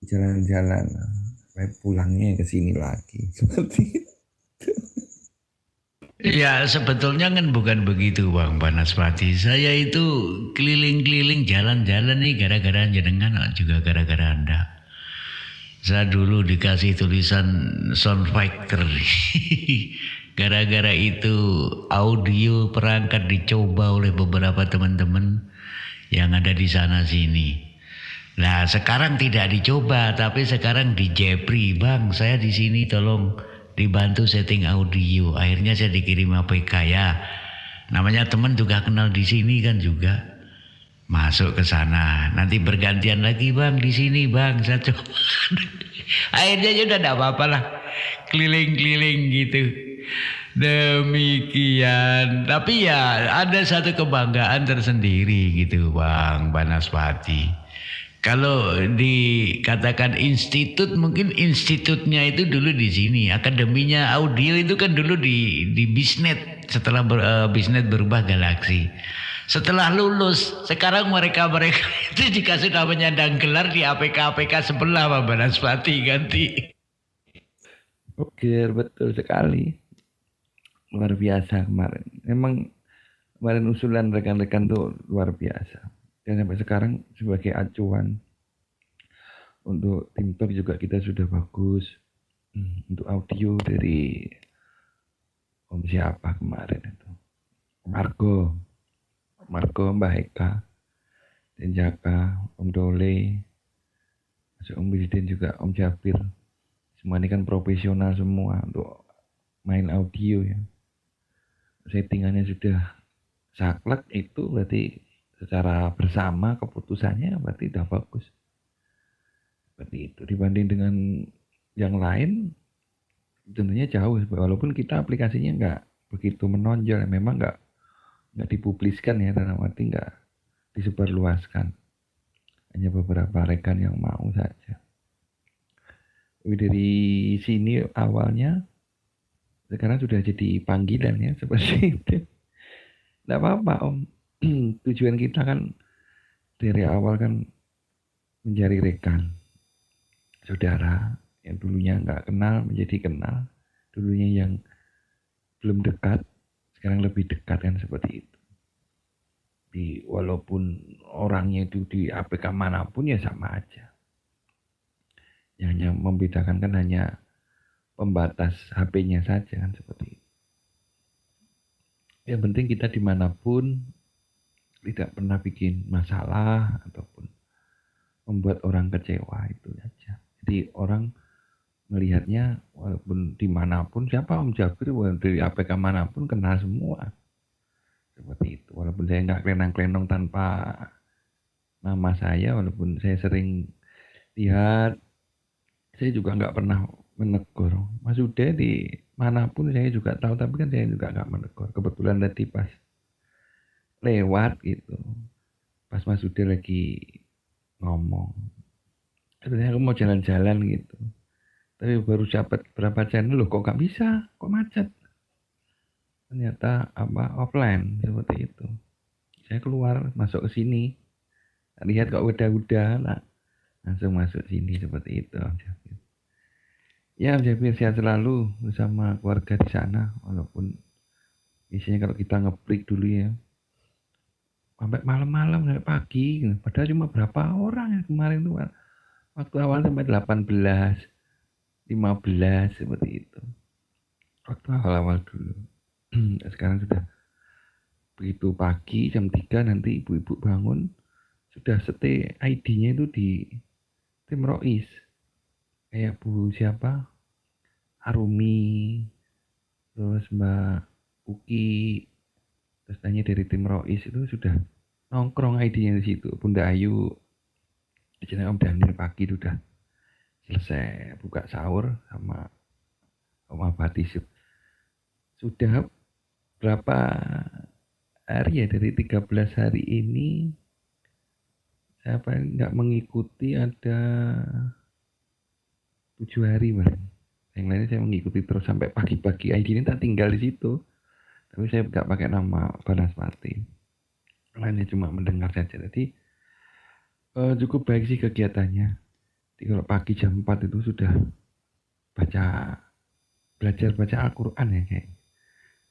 jalan-jalan sampai pulangnya ke sini lagi seperti itu. Ya sebetulnya kan bukan begitu Bang Banaspati. Saya itu keliling-keliling jalan-jalan nih gara-gara jenengan juga gara-gara Anda. Saya dulu dikasih tulisan sound factory. Gara-gara itu audio perangkat dicoba oleh beberapa teman-teman yang ada di sana sini. Nah, sekarang tidak dicoba, tapi sekarang di Jepri, Bang. Saya di sini tolong dibantu setting audio. Akhirnya saya dikirim APK ya. Namanya teman juga kenal di sini kan juga. Masuk ke sana. Nanti bergantian lagi, Bang, di sini, Bang. Saya coba. Akhirnya ya udah enggak apa-apa lah. Keliling-keliling gitu. Demikian. Tapi ya ada satu kebanggaan tersendiri gitu, Bang Banaspati. Kalau dikatakan institut, mungkin institutnya itu dulu di sini. Akademinya audio itu kan dulu di Bisnet. Setelah Bisnet berubah Galaksi. Setelah lulus, sekarang mereka-mereka itu jika sudah menyandang gelar di APK-APK sebelah Pak Banaspati ganti. Oke, betul sekali. Luar biasa kemarin. Memang kemarin usulan rekan-rekan tuh luar biasa. Dan sampai sekarang sebagai acuan untuk tim talk juga kita sudah bagus. Untuk audio dari Om siapa kemarin itu. Margo, Margo Mbak Eka, dan Jaka, Om Dole, masuk Om Wisdin juga Om Jabir. Semua ini kan profesional semua untuk main audio ya. Settingannya sudah saklek, itu berarti secara bersama keputusannya berarti udah bagus. Seperti itu. Dibanding dengan yang lain tentunya jauh, walaupun kita aplikasinya nggak begitu menonjol, memang nggak dipubliskan ya, dalam arti nggak disebarluaskan, hanya beberapa rekan yang mau saja. Dari sini awalnya sekarang sudah jadi panggilan ya, seperti itu. Nggak apa-apa Om. Tujuan kita kan dari awal kan mencari rekan, saudara yang dulunya nggak kenal menjadi kenal, dulunya yang belum dekat sekarang lebih dekat kan, seperti itu. Walaupun orangnya itu di APK manapun ya sama aja. Yang hanya membedakan kan hanya pembatas HP-nya saja kan, seperti itu. Yang penting kita dimanapun tidak pernah bikin masalah ataupun membuat orang kecewa, itu saja. Jadi orang melihatnya walaupun dimanapun, siapa Om Jabir dari APK manapun kenal semua, seperti itu. Walaupun saya nggak klenang-klenong tanpa nama saya, walaupun saya sering lihat, saya juga nggak pernah menegur. Mas Ude di manapun saya juga tahu, tapi kan saya juga nggak menegur. Kebetulan tadi pas lewat gitu, pas Mas Ude lagi ngomong, sebenarnya aku mau jalan-jalan gitu, tapi baru dapat berapa channel, loh kok nggak bisa, kok macet. Ternyata offline, seperti itu. Saya keluar masuk ke sini, lihat kok udah nah, langsung masuk sini, seperti itu. Ya Om Jafir sehat selalu bersama keluarga di sana, walaupun biasanya kalau kita ngebreak dulu ya sampai malam-malam sampai pagi, padahal cuma berapa orang ya kemarin tuh, waktu awal sampai 18, 15, seperti itu. Waktu awal-awal dulu. Sekarang sudah begitu pagi jam 3 nanti ibu-ibu bangun sudah stay ID-nya itu di tim Rois. Kayak Bu siapa? Arumi, terus Mbak Uki, terus tanya dari tim Rois itu sudah nongkrong ID-nya di situ. Bunda Ayu, Om Daniel pagi sudah selesai buka sahur sama Om Abadi. Sudah berapa hari ya, dari 13 hari ini saya nggak mengikuti, ada 7 hari Bang. Yang lainnya saya mengikuti terus sampai pagi-pagi. ID ini tak tinggal di situ, tapi saya nggak pakai nama Banaspati. Lainnya cuma mendengar saja. Jadi cukup baik sih kegiatannya. Jadi kalau pagi jam 4 itu sudah belajar baca Al-Quran ya kayak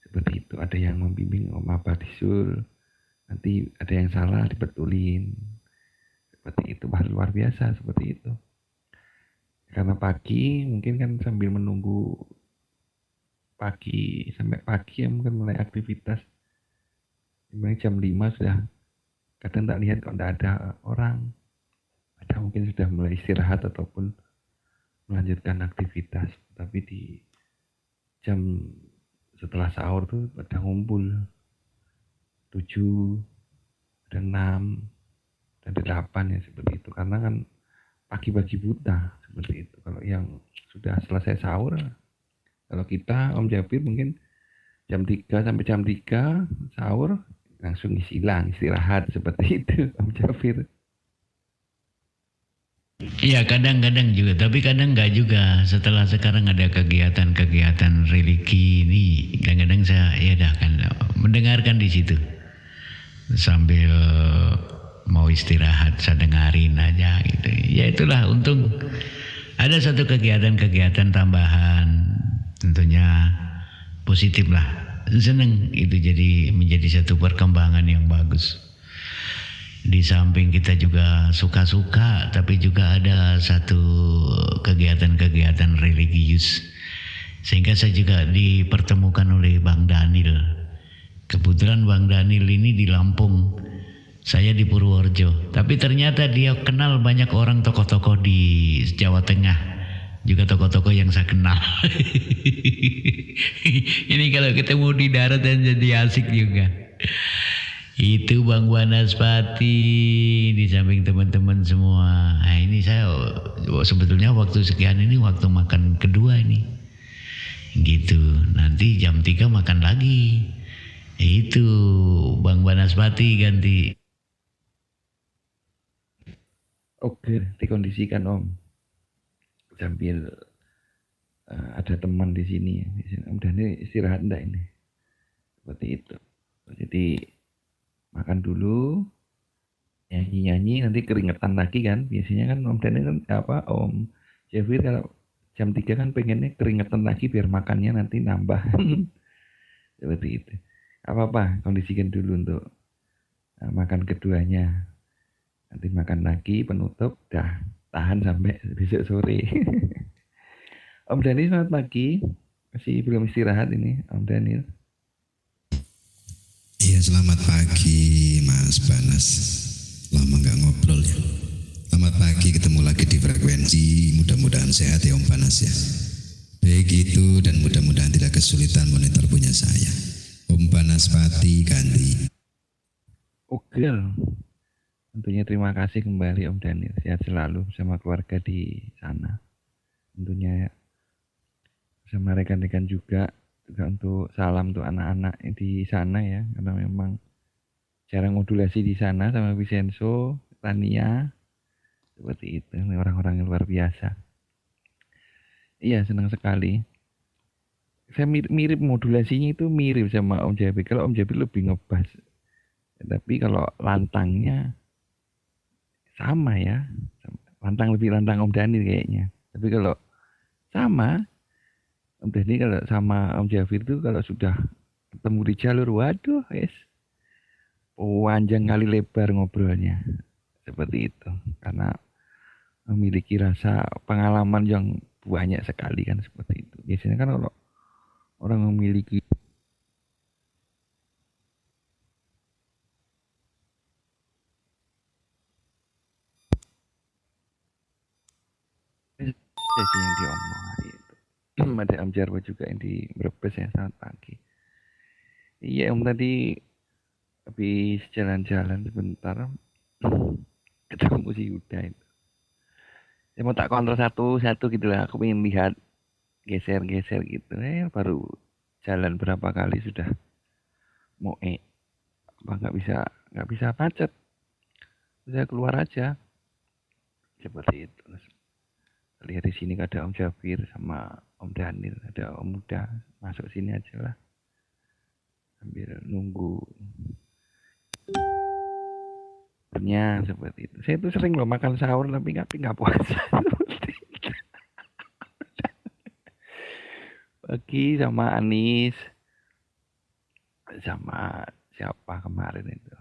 seperti itu. Ada yang membimbing Om Abah Tisul, nanti ada yang salah dibetulin. Seperti itu, wah luar biasa seperti itu. Karena pagi mungkin kan sambil menunggu pagi sampai pagi ya mungkin mulai aktivitas. Dimana jam 5 sudah kadang tak lihat kalau tidak ada orang. Ada mungkin sudah mulai istirahat ataupun melanjutkan aktivitas. Tapi di jam setelah sahur tuh pada ngumpul 7, ada 6, ada 8 ya seperti itu. Karena kan pagi-pagi buta seperti itu. Kalau yang sudah selesai sahur, kalau kita Om Jabir mungkin jam 3 sampai jam 3 sahur langsung hilang istirahat seperti itu Om Jabir. Iya kadang-kadang juga, tapi kadang enggak juga. Setelah sekarang ada kegiatan-kegiatan religi ini, kadang-kadang saya ya dah kan mendengarkan di situ sambil mau istirahat saya dengarin aja gitu. Ya itulah untung ada satu kegiatan-kegiatan tambahan, tentunya positif lah. Seneng itu jadi menjadi satu perkembangan yang bagus. Di samping kita juga suka-suka, tapi juga ada satu kegiatan-kegiatan religius. Sehingga saya juga dipertemukan oleh Bang Daniel. Kebetulan Bang Daniel ini di Lampung, saya di Purworejo. Tapi ternyata dia kenal banyak orang tokoh-tokoh di Jawa Tengah. Juga tokoh-tokoh yang saya kenal. Ini kalau ketemu di darat dan jadi asik juga. Itu Bang Banaspati di samping teman-teman semua. Nah ini saya sebetulnya waktu sekian ini waktu makan kedua ini. Gitu. Nanti jam 3 makan lagi. Itu Bang Banaspati ganti. Oke, dikondisikan Om. Sambil ada teman di sini. Om Dani istirahat enggak ini? Seperti itu. Jadi makan dulu, nyanyi-nyanyi, nanti keringetan lagi kan. Biasanya kan Om Dani kan Om Jafir kalau jam 3 kan pengennya keringetan lagi biar makannya nanti nambah. Seperti itu. Apa-apa, kondisikan dulu untuk makan keduanya. Nanti makan lagi, penutup, dah tahan sampai besok sore. Om Dani selamat pagi. Masih belum istirahat ini Om Daniel. Iya selamat pagi Mas Banas. Lama nggak ngobrol ya. Selamat pagi, ketemu lagi di frekuensi. Mudah-mudahan sehat ya Om Banas ya. Baik itu dan mudah-mudahan tidak kesulitan monitor punya saya. Om Banaspati ganti. Oke. Tentunya terima kasih kembali Om Daniel. Sehat selalu bersama keluarga di sana. Tentunya bersama rekan-rekan juga untuk salam untuk anak-anak di sana ya, karena memang cara modulasi di sana sama Vincenzo, Tania, seperti itu, orang-orang yang luar biasa. Iya senang sekali. Saya mirip modulasinya itu mirip sama Om Jabi. Kalau Om Jabi lebih ngebas, tapi kalau lantangnya sama ya, lebih lantang Om Dani kayaknya. Tapi kalau sama Om Dani kalau sama Om Jafir itu kalau sudah ketemu di jalur, waduh, panjang kali lebar ngobrolnya. Seperti itu. Karena memiliki rasa pengalaman yang banyak sekali kan seperti itu. Biasanya kan kalau orang memiliki sesi yang diomong itu. Ada Om Jarwo juga yang di Brebes ya, selamat pagi. Iya Om tadi habis jalan-jalan sebentar ketemu si Yuda itu. Saya mau tak kontrol satu-satu gitu lah. Aku pengen lihat geser-geser gitu. Baru jalan berapa kali sudah mau apa nggak bisa macet. Saya keluar aja. Seperti itu. Lihat di sini ada Om Jafir sama Om Daniel, ada Om Muda, masuk sini aja lah sambil nunggu. Seperti itu. Saya tuh sering loh makan sahur tapi nggak puasa. Pagi sama Anis. Sama siapa kemarin itu.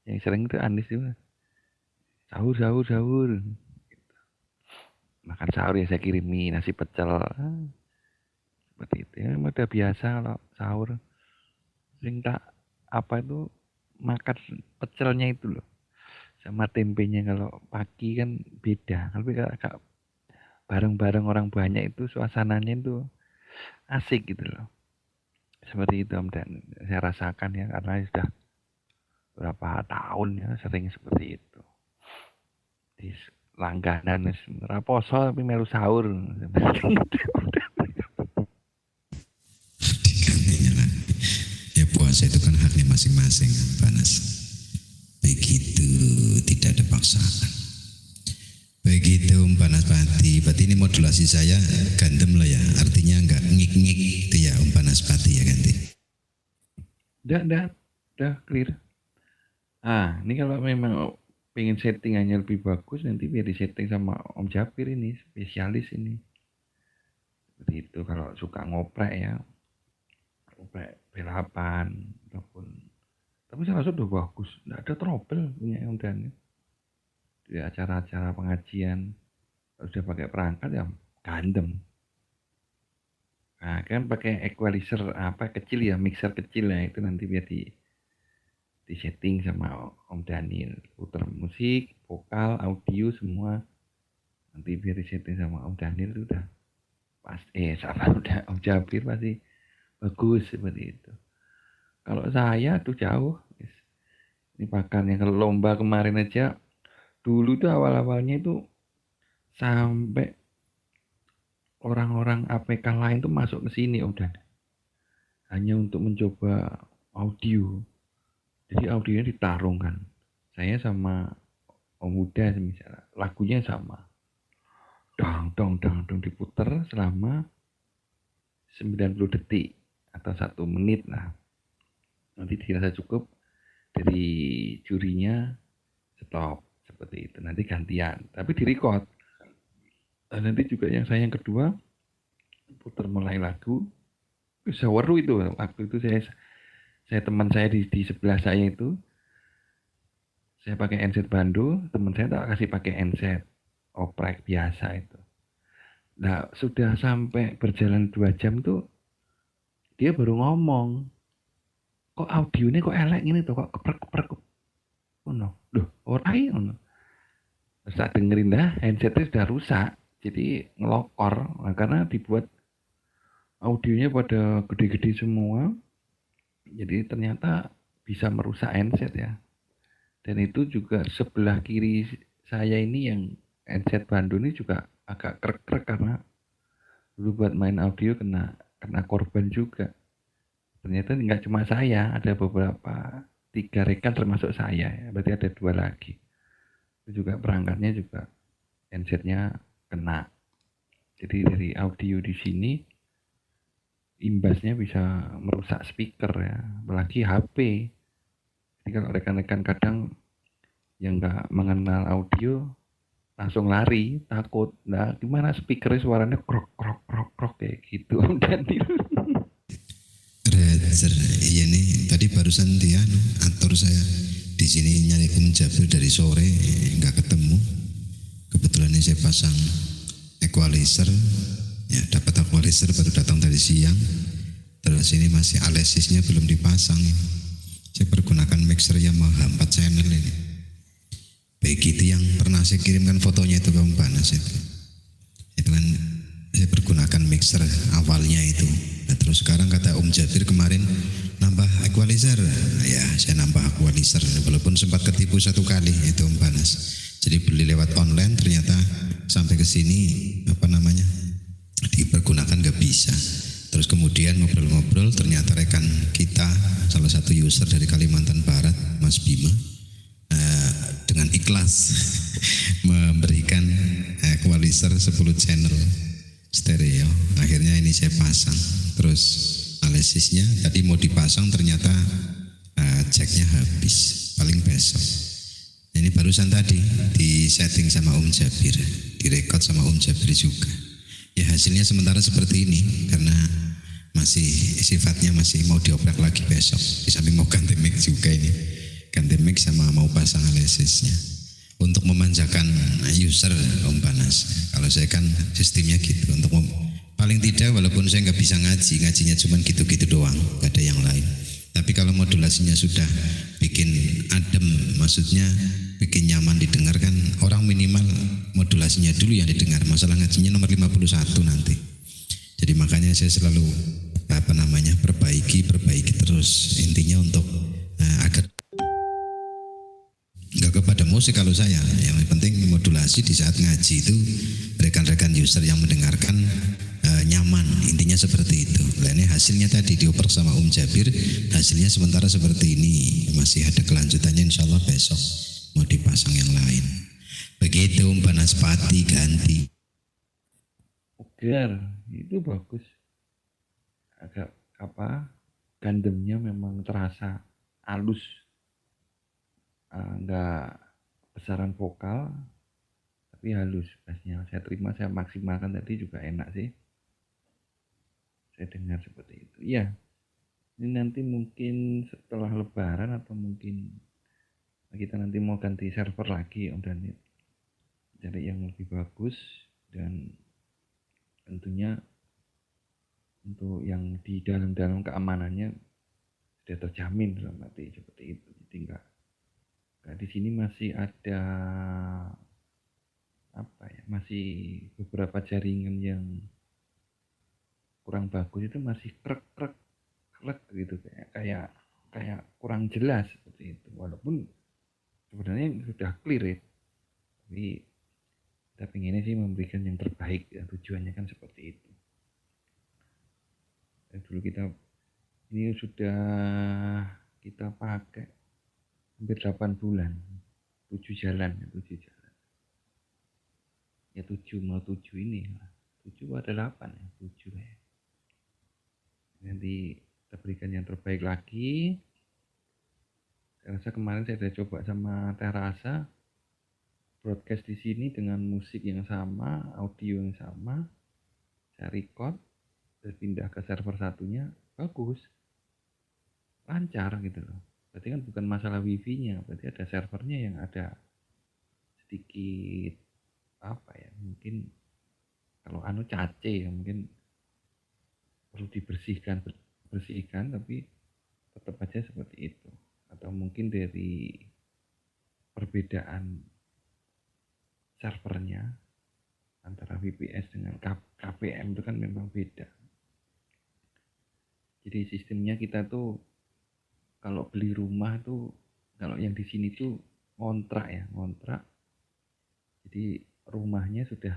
Yang sering itu Anis itu. Sahur, sahur, sahur. Makan sahur ya saya kirimi nasi pecel. Seperti itu. Ya, udah biasa kalau sahur. Sering tak apa itu makan pecelnya itu loh. Sama tempenya kalau pagi kan beda. Tapi kalau bareng-bareng orang banyak itu suasananya itu asik gitu loh. Seperti itu Om, dan saya rasakan ya karena sudah berapa tahun ya sering seperti itu. Di langganan raposo tapi melu sahur. Digantinya lah. Ya puasa itu kan haknya masing-masing, Panas. Begitu, tidak ada paksaan. Begitu Om Panas Pati. Berarti ini modulasi saya gandem lah ya. Artinya enggak ngik-ngik itu ya Om Panas Pati ya ganti. Udah clear. Ini kalau memang pengen settingannya lebih bagus nanti biar disetting sama Om Japir ini, spesialis ini. Seperti itu kalau suka ngoprek ya. Ngoprek B8 ataupun tapi saya rasa udah bagus, nggak ada trouble punya Om Dan. Di acara-acara pengajian sudah pakai perangkat ya gandem. Nah kan pakai equalizer apa kecil ya, mixer kecil ya itu nanti biar di setting sama Om Daniel, putar musik, vokal, audio semua nanti biar di setting sama Om Daniel itu udah pas salah udah Om Jabir pasti bagus seperti itu. Kalau saya tuh jauh, ini bahkan yang kalau lomba kemarin aja dulu tuh awal-awalnya itu sampai orang-orang APK lain tuh masuk ke sini Om Dan, hanya untuk mencoba audio. Jadi audionya ditarungkan. Saya sama Om Huda misalnya, lagunya sama. Dang diputer selama 90 detik atau 1 menit lah. Nanti dirasa cukup dari jurinya stop seperti itu. Nanti gantian, tapi direcord. Dan nanti juga yang saya yang kedua putar mulai lagu. Seweru itu waktu itu saya teman saya di sebelah saya itu saya pakai handset Bando, teman saya tak kasih pakai handset oprek biasa itu. Nah sudah sampai berjalan 2 jam tuh dia baru ngomong, kok audionya kok elek gini tuh, kok keprek oh no, loh orai no. Terus tak dengerin dah handsetnya sudah rusak, jadi ngelokor. Nah, karena dibuat audionya pada gede-gede semua, jadi ternyata bisa merusak handset ya. Dan itu juga sebelah kiri saya ini yang handset Bando ini juga agak krek-krek karena dulu buat main audio kena korban juga. Ternyata nggak cuma saya, ada beberapa 3 rekan termasuk saya ya. Berarti ada 2 lagi. Itu juga perangkatnya juga handsetnya kena. Jadi dari audio di sini imbasnya bisa merusak speaker ya, apalagi HP. Jadi kalau rekan-rekan kadang yang nggak mengenal audio langsung lari, takut. Nah, gimana speakernya suaranya krok kayak gitu. Dan Rezer, iya nih tadi barusan dia atur saya di sini nyari Om Jabir dari sore nggak ketemu. Kebetulan ini saya pasang equalizer, ya dapat equalizer baru datang dari siang. Terus ini masih alesisnya belum dipasang. Saya pergunakan mixer Yamaha 4 channel ini. Begitu yang pernah saya kirimkan fotonya itu ke Om Panas itu kan saya pergunakan mixer awalnya itu. Nah, terus sekarang kata Om Jabir kemarin nambah equalizer, ya saya nambah equalizer walaupun sempat ketipu 1 kali itu Om Panas. Jadi beli lewat online ternyata sampai ke sini dipergunakan nggak bisa. Terus kemudian ngobrol-ngobrol ternyata rekan kita salah satu user dari Kalimantan Barat Mas Bima dengan ikhlas memberikan equalizer 10 channel stereo. Akhirnya ini saya pasang. Terus analisisnya tadi mau dipasang ternyata jacknya habis, paling besok. Ini barusan tadi di setting sama Om Jabir, direkod sama Om Jabir juga. Ya hasilnya sementara seperti ini karena masih sifatnya masih mau dioprak lagi besok. Di samping mau ganti mic juga ini, ganti mic sama mau pasang alesisnya untuk memanjakan user Om Panas. Kalau saya kan sistemnya gitu untuk paling tidak walaupun saya nggak bisa ngajinya cuma gitu-gitu doang, nggak ada yang lain. Tapi kalau modulasinya sudah bikin adem, maksudnya bikin nyaman didengar kan, orang minimal modulasinya dulu yang didengar. Masalah ngajinya nomor 51 nanti. Jadi makanya saya selalu perbaiki terus, intinya untuk agar nggak kepada musik. Kalau saya yang penting modulasi di saat ngaji itu rekan-rekan user yang mendengarkan nyaman, intinya seperti itu. Nah, ini hasilnya tadi dioper sama Jabir, hasilnya sementara seperti ini, masih ada kelanjutannya, insya Allah besok mau dipasang yang lain. Begitu Banaspati ganti. Ugar itu bagus, agak gandemnya memang terasa halus, enggak besaran vokal tapi halus bassnya. Saya terima, saya maksimalkan tadi juga enak sih, saya dengar seperti itu. Iya, ini nanti mungkin setelah lebaran atau mungkin kita nanti mau ganti server lagi Om Daniel, cari yang lebih bagus, dan tentunya untuk yang di dalam keamanannya sudah terjamin dalam arti seperti itu. Jadi enggak di sini masih ada masih beberapa jaringan yang kurang bagus, itu masih krek gitu, kayak kurang jelas seperti itu, walaupun sebenarnya sudah clear ya. Tapi kita pengennya sih memberikan yang terbaik ya, tujuannya kan seperti itu. Dan dulu ini sudah kita pakai hampir 8 bulan, 7 jalan ya, 7 mau 7 ini lah, 7 ada 8 ya, 7 ya. Nanti kita berikan yang terbaik lagi. Saya rasa kemarin saya sudah coba sama Terasa broadcast di sini dengan musik yang sama, audio yang sama, saya record terus pindah ke server satunya, bagus, lancar gitu loh. Berarti kan bukan masalah wifi-nya, berarti ada servernya yang ada sedikit mungkin kalau cace ya, mungkin perlu dibersihkan, tapi tetap aja seperti itu. Atau mungkin dari perbedaan servernya antara VPS dengan KPM itu kan memang beda. Jadi sistemnya kita tuh kalau beli rumah tuh, kalau yang di sini tuh ngontrak. Jadi rumahnya sudah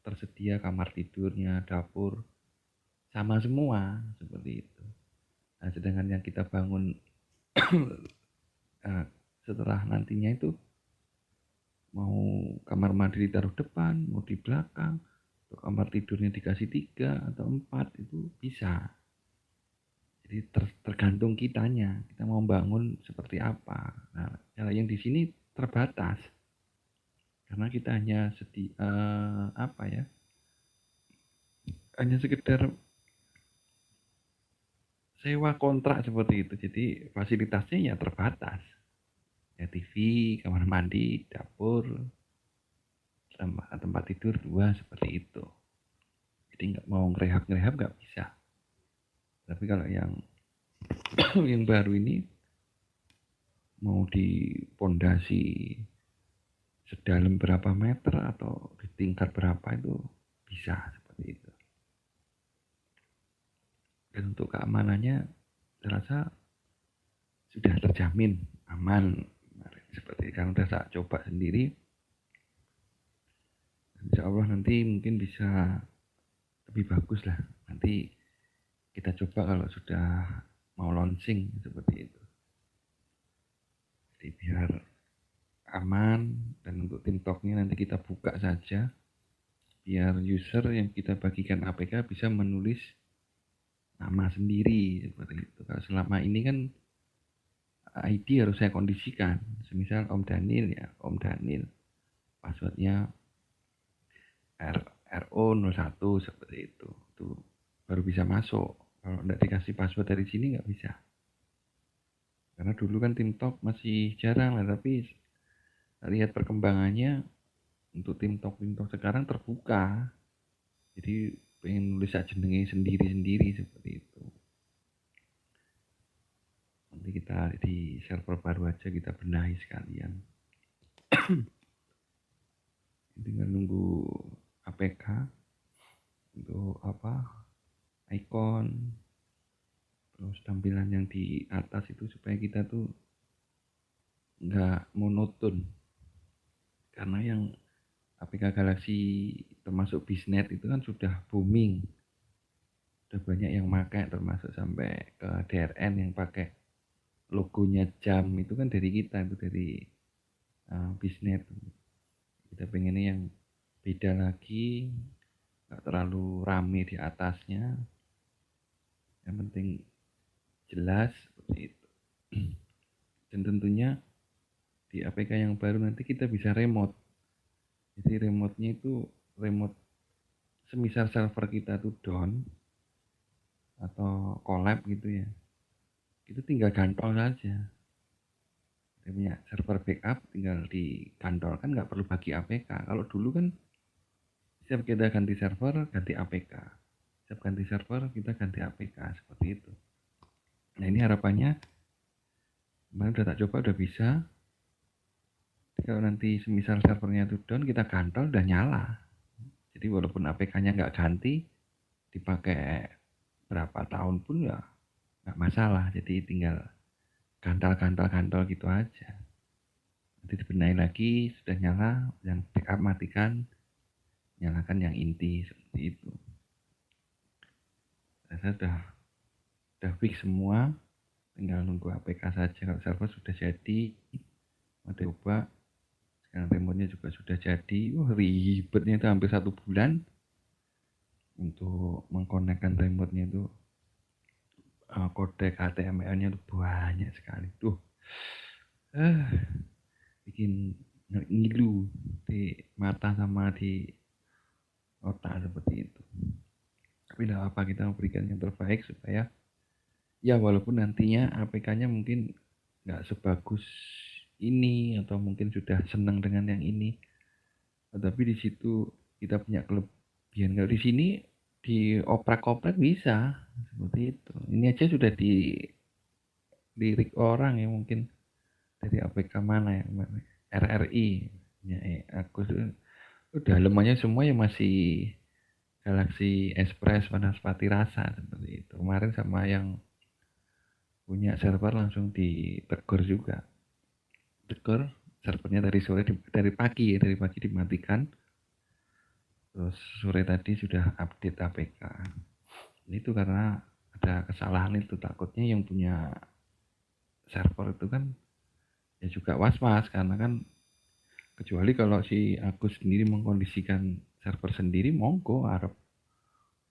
tersedia kamar tidurnya, dapur, sama semua seperti itu. Nah, sedangkan yang kita bangun setelah nantinya itu mau kamar mandi ditaruh depan, mau di belakang, atau kamar tidurnya dikasih 3 atau 4, itu bisa. Jadi tergantung kitanya, kita mau bangun seperti apa. Nah, yang di sini terbatas karena kita hanya hanya sekedar sewa kontrak seperti itu. Jadi fasilitasnya ya terbatas. Ya TV, kamar mandi, dapur, tempat tidur 2 seperti itu. Jadi nggak mau ngerehab nggak bisa. Tapi kalau yang yang baru ini mau dipondasi sedalam berapa meter atau di tingkat berapa itu bisa seperti itu. Dan untuk keamanannya saya rasa sudah terjamin aman. Seperti kan udah saya coba sendiri, insya Allah nanti mungkin bisa lebih bagus lah. Nanti kita coba kalau sudah mau launching seperti itu. Jadi biar aman, dan untuk tim talknya nanti kita buka saja, biar user yang kita bagikan APK bisa menulis nama sendiri seperti itu. Kalau selama ini kan ID harus saya kondisikan, semisal Om Daniel ya, Om Daniel, passwordnya RO01 seperti itu baru bisa masuk. Kalau nggak dikasih password dari sini nggak bisa. Karena dulu kan TikTok masih jarang lah, tapi lihat perkembangannya untuk TikTok sekarang terbuka. Jadi pengen nulis jenenge sendiri-sendiri seperti itu. Nanti kita di server baru aja kita benahi sekalian. Tinggal nunggu APK untuk ikon, terus tampilan yang di atas itu supaya kita tuh nggak monoton. Karena yang APK Galaxy termasuk Bisnet itu kan sudah booming, udah banyak yang pakai, termasuk sampai ke DRN yang pakai logonya jam itu kan dari kita, itu dari Bisnet. Kita pengennya yang beda lagi, nggak terlalu rame di atasnya, yang penting jelas seperti itu. Dan tentunya di APK yang baru nanti kita bisa remote. Jadi remote-nya itu remote semisal server kita tuh down atau collab gitu ya, itu tinggal gantol saja. Dia punya server backup tinggal digantol, kan nggak perlu bagi APK. Kalau dulu kan setiap kita ganti server ganti APK, setiap ganti server kita ganti APK seperti itu. Nah ini harapannya kemarin udah tak coba udah bisa. Kalau nanti semisal servernya itu down, kita gantol udah nyala. Jadi walaupun APK-nya nggak ganti, dipakai berapa tahun pun ya nggak masalah. Jadi tinggal gantol gitu aja. Nanti dibenahi lagi, sudah nyala, yang backup matikan, nyalakan yang inti seperti itu. Saya sudah fix semua, tinggal nunggu APK saja. Kalau server sudah jadi, mau coba. Sekarang remote-nya juga sudah jadi. Ribetnya itu hampir 1 bulan untuk mengkonekkan remote-nya itu. Kode HTML-nya itu banyak sekali. Bikin ngilu di mata sama di otak seperti itu. Tapi tidak apa, kita memberikan yang terbaik supaya ya walaupun nantinya APK-nya mungkin nggak sebagus ini atau mungkin sudah senang dengan yang ini, tapi di situ kita punya kelebihan. Kalau di sini dioprak-oprak bisa seperti itu. Ini aja sudah dilirik orang ya, mungkin dari APK mana ya, RRI ya, aku udah lemahnya semua ya masih Galaxy Express Banaspati Rasa seperti itu. Kemarin sama yang punya server langsung ditegur juga, tegur servernya dari pagi dimatikan, terus sore tadi sudah update APK. Itu karena ada kesalahan itu, takutnya yang punya server itu kan ya juga was-was, karena kan kecuali kalau si Agus sendiri mengkondisikan server sendiri, monggo harap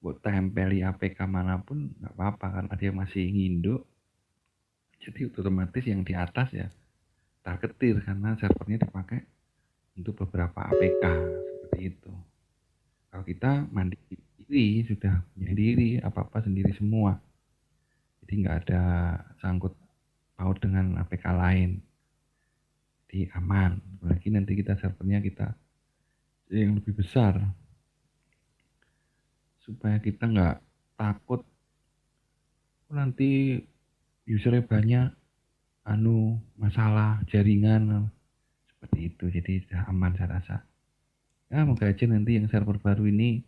buat tempeli APK manapun nggak apa-apa, karena dia masih nginduk, jadi otomatis yang di atas ya targetir karena servernya dipakai untuk beberapa APK seperti itu. Kalau kita mandiri, sudah punya diri, apa-apa sendiri semua, jadi nggak ada sangkut paut dengan APK lain, jadi aman. Apalagi nanti kita servernya kita yang lebih besar, supaya kita nggak takut nanti usernya banyak, masalah jaringan seperti itu. Jadi sudah aman saya rasa. Ya moga aja nanti yang server baru ini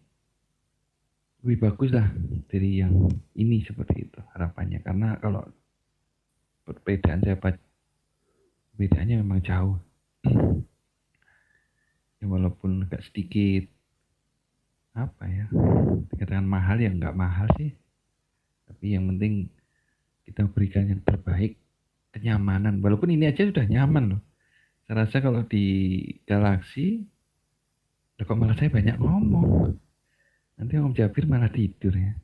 lebih bagus lah dari yang ini, seperti itu harapannya. Karena kalau perbedaan bedanya memang jauh. Ya walaupun agak sedikit dikatakan mahal ya nggak mahal sih, tapi yang penting kita berikan yang terbaik, kenyamanan. Walaupun ini aja sudah nyaman loh. Saya rasa kalau di Galaxy, kok malah saya banyak ngomong. Nanti Om Jabir malah tidur ya.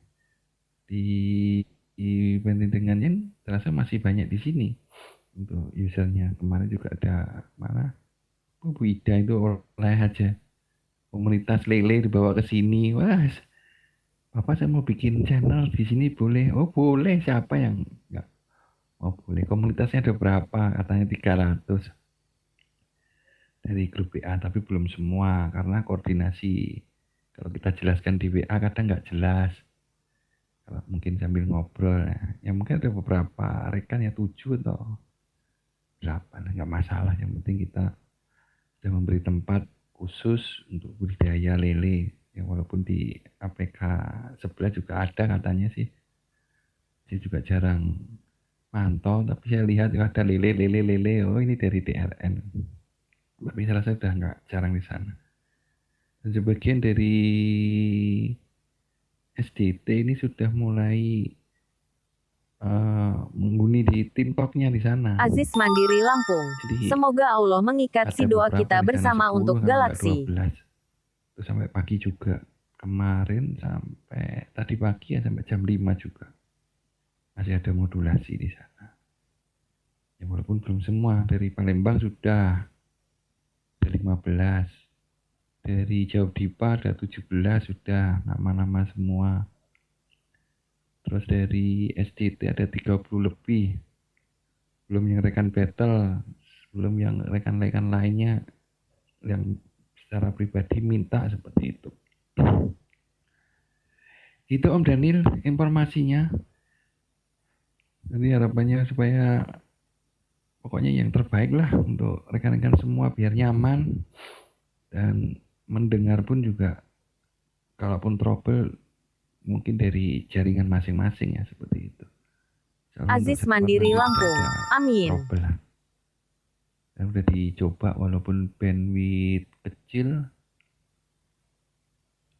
Dibanding dengan yang terasa masih banyak di sini untuk usernya. Kemarin juga ada Bu Ida itu oleh aja komunitas lele dibawa ke sini. Wah, Bapak saya mau bikin channel di sini boleh? Oh boleh, siapa yang nggak? Oh boleh, komunitasnya ada berapa? Katanya 300 dari grup WA, tapi belum semua karena koordinasi. Kalau kita jelaskan di WA kadang nggak jelas. Kalau mungkin sambil ngobrol, ya mungkin ada beberapa rekan ya 7 atau berapa, nggak masalah. Yang penting kita sudah memberi tempat khusus untuk budidaya lele. Ya walaupun di APK sebelah juga ada katanya sih. Saya juga jarang mantau, tapi saya lihat ada lele. Oh ini dari DRN. Tapi saya rasa sudah nggak jarang di sana. Dan sebagian dari SDT ini sudah mulai menghuni di TikToknya di sana. Aziz Mandiri Lampung. Jadi Semoga Allah mengikat si doa kita bersama untuk galaksi. 12. Terus sampai pagi juga. Kemarin sampai tadi pagi ya sampai jam 5 juga. Masih ada modulasi di sana. Ya walaupun belum semua. Dari Palembang sudah ada 15. Dari Jauh Dipa ada 17 sudah nama-nama semua. Terus dari SDT ada 30 lebih. Belum yang rekan battle, belum yang rekan-rekan lainnya yang secara pribadi minta seperti itu. Itu Om Daniel informasinya. Jadi harapannya supaya pokoknya yang terbaik lah untuk rekan-rekan semua biar nyaman dan mendengar pun juga kalaupun trouble mungkin dari jaringan masing-masing ya seperti itu. Aziz Mandiri Lampung. Amin. Dan udah dicoba walaupun bandwidth kecil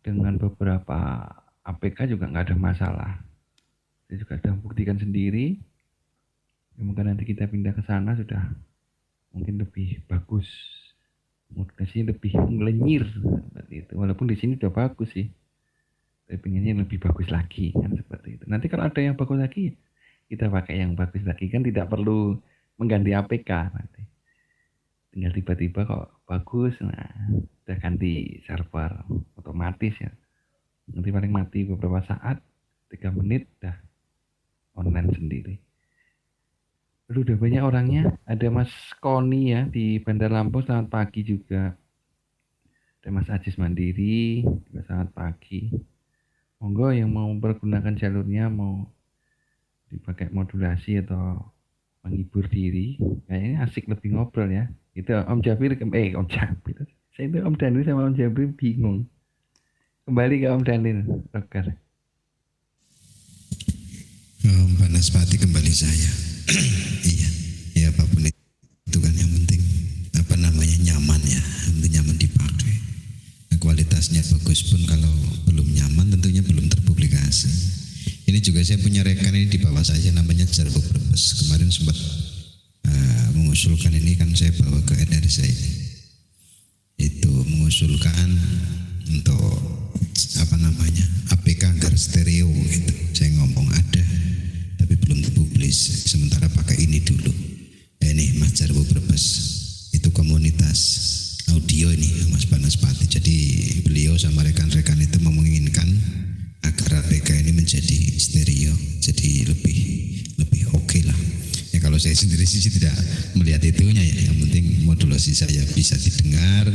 dengan beberapa APK juga nggak ada masalah. Saya juga sudah buktikan sendiri. Mungkin nanti kita pindah ke sana sudah mungkin lebih bagus. Modulasinya lebih ngelenyir seperti itu. Walaupun di sini udah bagus sih. Saya pengennya lebih bagus lagi kan seperti itu. Nanti kalau ada yang bagus lagi kita pakai yang bagus lagi kan tidak perlu mengganti APK nanti. Tinggal tiba-tiba kok bagus, nah udah ganti server otomatis ya. Nanti paling mati beberapa saat, 3 menit dah online sendiri. Lalu udah banyak orangnya, ada Mas Koni ya di Bandar Lampung, selamat pagi juga. Ada Mas Aziz Mandiri, juga selamat pagi. Monggo yang mau pergunakan jalurnya, mau dipakai modulasi atau menghibur diri, kayaknya asik lebih ngobrol ya. Itu Om Jabir, Om Jabir. Saya itu Om Daniel sama Om Jabir bingung. Kembali ke Om Daniel, Rocker. Om Banaspati kembali saya. Iya, ya apapun itu kan yang penting nyaman ya, yang penting nyaman dipakai. Nah, kualitasnya bagus pun kalau belum nyaman tentunya belum terpublikasi. Ini juga saya punya rekan ini di bawah saya namanya Jarwo Brebes. Kemarin sempat mengusulkan ini kan saya bawa ke NRC itu mengusulkan untuk APK agar stereo gitu. Saya ngomong ada tapi belum dipublis, sementara pakai ini dulu. Ini Mas Jarwo Brebes itu komunitas audio ini Mas Banaspati. Jadi beliau sama rekan-rekan itu menginginkan agar APK ini menjadi stereo, jadi lebih oke lah. Ya kalau saya sendiri sih tidak melihat itunya ya, yang penting modulasi saya bisa didengar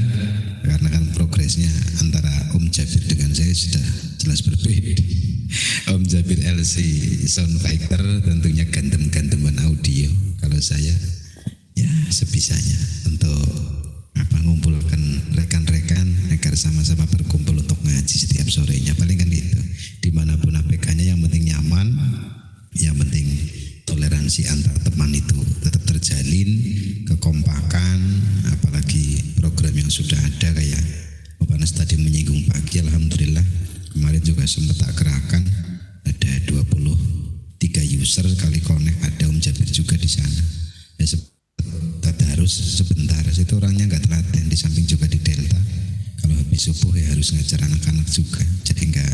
karena kan progresnya antara Om Jabir dengan saya sudah jelas berbeda. Om Jabir LC Soundfighter tentunya gandem-gandeman audio. Kalau saya ya sebisanya untuk mengumpulkan rekan-rekan agar sama-sama berkumpul untuk ngaji setiap sorenya, paling kan itu. Dimanapun APK-nya yang penting nyaman, yang penting toleransi antar teman itu tetap terjalin, kekompakan, apalagi program yang sudah ada kayak Bapak Nas tadi menyinggung pagi, alhamdulillah kemarin juga sempat tak kerahkan ada 23 user kali connect, ada Om Jabir juga di sana. Ya harus sebentar, itu orangnya nggak telaten, di samping juga di Delta. Kalau habis subuh ya harus ngajar anak-anak juga, jadi nggak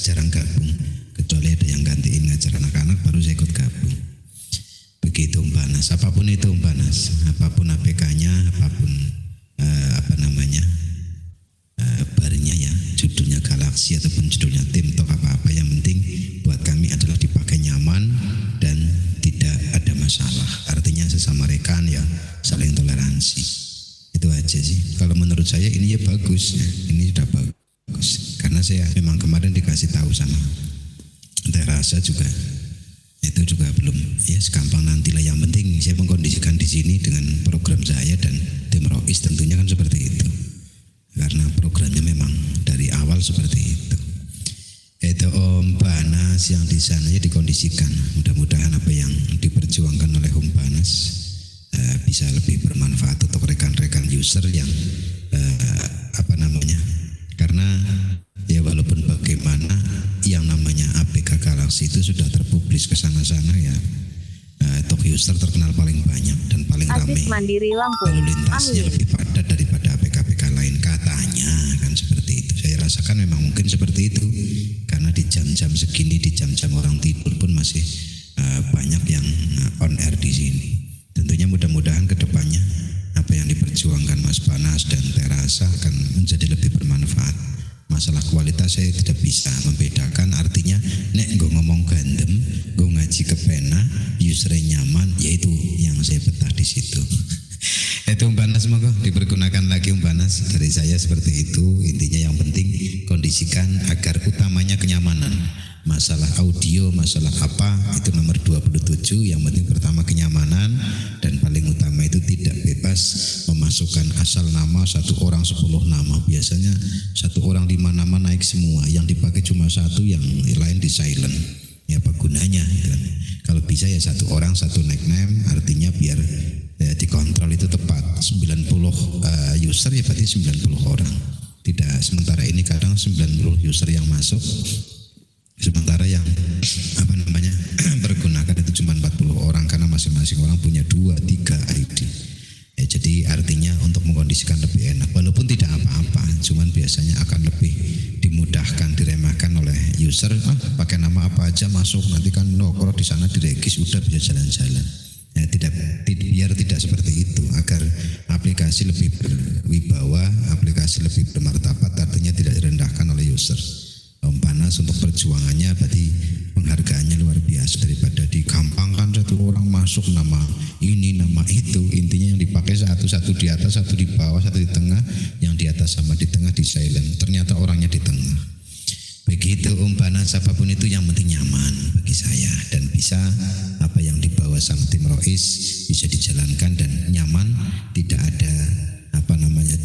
jarang gabung. Kecuali ada yang gantiin ngajar anak-anak baru saya ikut gabung. Begitu Mbak Nas, apapun itu Mbak Nas, apapun APK-nya, apapun barnya ya, judulnya Galaksi ataupun judulnya TikTok apa-apa bagus, ini sudah bagus. Karena saya memang kemarin dikasih tahu sama Terasa juga, itu juga belum ya segampang nantilah. Yang penting saya mengkondisikan di sini dengan program saya dan tim Rois tentunya kan seperti itu. Karena programnya memang dari awal seperti itu. Itu Om Banas yang di sana ya dikondisikan. Mudah-mudahan apa yang diperjuangkan oleh Om Banas bisa lebih bermanfaat untuk rekan-rekan user yang karena ya walaupun bagaimana yang namanya APK Galaxy itu sudah terpublis ke sana-sana ya, top user terkenal paling banyak dan paling ramai. Aziz Mandiri Lampung. Lalu lintasnya Amin. lebih padat daripada APK-APK lain katanya kan seperti itu. Saya rasakan memang mungkin seperti itu karena di jam-jam segini, di jam-jam orang tidur pun masih banyak yang on air di sini. Tentunya mudah-mudahan kedepannya apa yang diperjuangkan Mas Banas dan Terasa akan menjadi lebih bermanfaat. Masalah kualitas saya tidak bisa membedakan, artinya nek gue ngomong gandem, gue ngaji kepena, usernya nyaman, yaitu yang saya betah di situ. Itu Banas, monggo dipergunakan lagi Banas. Dari saya seperti itu, intinya yang penting kondisikan agar utamanya kenyamanan. Masalah audio, masalah apa, itu nomor 27. Yang penting pertama kenyamanan, dan paling utama itu tidak bebas memasukkan asal nama 1 orang 10 nama. Biasanya 1 orang 5 nama naik semua, yang dipakai cuma 1, yang lain di silent. Ya apa gunanya kan? Kalau bisa ya 1 orang 1 nickname, artinya biar dikontrol itu tepat. 90 user ya berarti 90 orang. Tidak sementara ini kadang 90 user yang masuk, sementara yang pergunakan itu cuma 40 orang karena masing-masing orang punya 2-3 ID. Ya, jadi artinya untuk mengkondisikan lebih enak, walaupun tidak apa-apa, cuman biasanya akan lebih dimudahkan, diremehkan oleh user. Pakai nama apa aja masuk, nanti kan kalau di sana diregis udah bisa jalan-jalan. Ya, biar tidak seperti itu, agar aplikasi lebih berwibawa, aplikasi lebih bermartabat, artinya tidak direndahkan oleh user. Om Banas untuk perjuangannya berarti penghargaannya luar biasa, daripada digampangkan 1 orang masuk nama ini nama itu. Intinya yang dipakai 1 di atas, 1 di bawah, 1 di tengah, yang di atas sama di tengah di silent, ternyata orangnya di tengah. Begitu Om Banas, apapun itu yang penting nyaman bagi saya, dan bisa apa yang dibawa sama tim Rois bisa dijalankan dan nyaman, tidak ada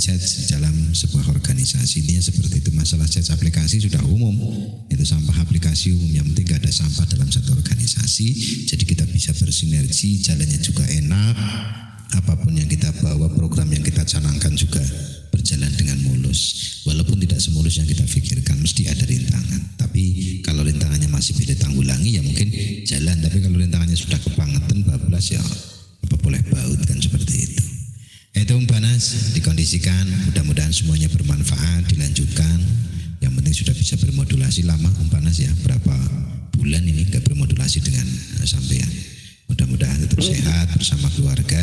chat dalam sebuah organisasi. Ini seperti itu. Masalah chat aplikasi sudah umum, itu sampah aplikasi umum, yang penting gak ada sampah dalam satu organisasi. Jadi kita bisa bersinergi, jalannya juga enak, apapun yang kita bawa, program yang kita canangkan juga berjalan dengan mulus. Walaupun tidak semulus yang kita pikirkan, mesti ada rintangan. Tapi kalau rintangannya masih bisa ditanggulangi ya mungkin jalan. Tapi kalau rintangannya sudah kebangetan, bablas ya apa boleh baut kan, seperti itu. Itu Banas dikondisikan, mudah-mudahan semuanya bermanfaat, dilanjutkan. Yang penting sudah bisa bermodulasi. Lama Banas ya, berapa bulan ini gak bermodulasi dengan sampean. Mudah-mudahan tetap sehat bersama keluarga